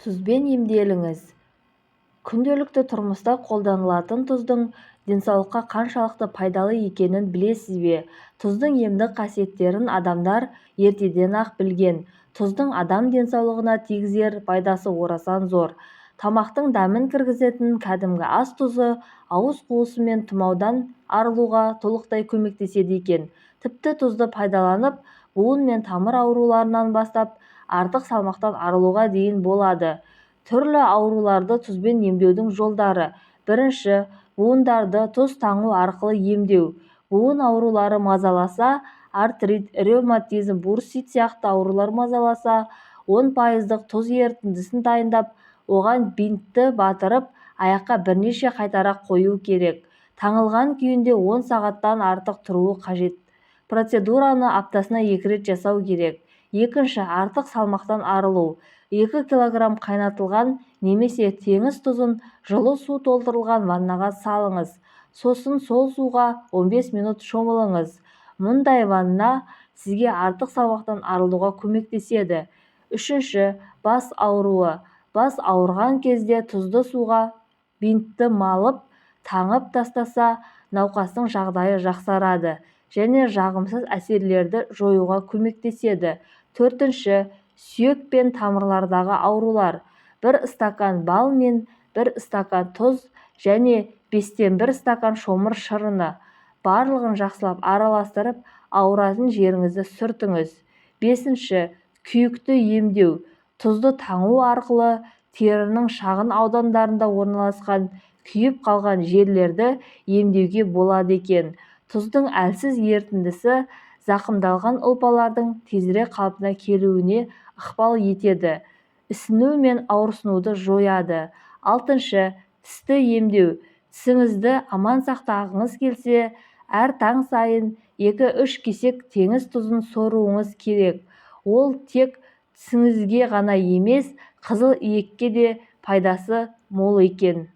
Тұзбен емделіңіз. Күнделікті тұрмыста қолданылатын тұздың денсаулыққа қаншалықты пайдалы екенін білесіз бе? Тұздың емдік қасиеттерін адамдар ертеден-ақ білген. Тұздың адам денсаулығына тигізер пайдасы орасан зор. Тамақтың дәмін кіргізетін кәдімгі ас тұзы ауыз қуысы мен тұмаудан арылуға толықтай көмектеседі екен. Тіпті тұзды пайдаланып, буын мен тамыр ауруларынан бастап, артық салмақтан арылуға дейін болады. Түрлі ауруларды тұзбен емдеудің жолдары. Бірінші, буындарды тұз таңу арқылы емдеу. Буын аурулары мазаласа, артрит, ревматизм, бурсит сияқты аурулар мазаласа, 10% тұз ерітіндісін дайындап, оған бинтті батырып, аяққа бірнеше қайтара қою керек. Таңылған күйінде 10 сағаттан артық тұруы қажет. Процедураны аптасына 2 рет жасау керек. Екінші, артық салмақтан арылу. 2 кг қайнатылған немесе теңіз тұзын жылы су толтырылған ваннаға салыңыз. Сосын сол суға 15 минут шомылыңыз. Мұндай ванна сізге артық салмақтан арылуға көмектеседі. Үшінші, бас ауруы. Бас ауырған кезде тұзды суға бинтті малып, таңып тастаса, науқастың жағдайы жақсарады және жағымсыз әсерлерді жоюға көмектеседі. Төртінші, сүйек пен тамырлардағы аурулар. 1 стакан бал мен 1 стакан тұз және 5-1 стакан шомыр шырыны. Барлығын жақсылап араластырып, ауыратын жеріңізді сүртіңіз. Бесінші, күйікті емдеу. Тұзды таңу арқылы терінің шағын аудандарында орналасқан күйіп қалған жерлерді емдеуге болады екен. Тұздың әлсіз ерітіндісі зақымдалған ұлпалардың тезірек қалпына келуіне ықпал етеді. Ісіну мен ауырсынуды жояды. Алтыншы, тісті емдеу. Тісіңізді аман сақтағыңыз келсе, әр таң сайын 2-3 кесек теңіз тұзын соруыңыз керек. Ол тек тісіңізге ғана емес, қызыл иекке де пайдасы мол екен.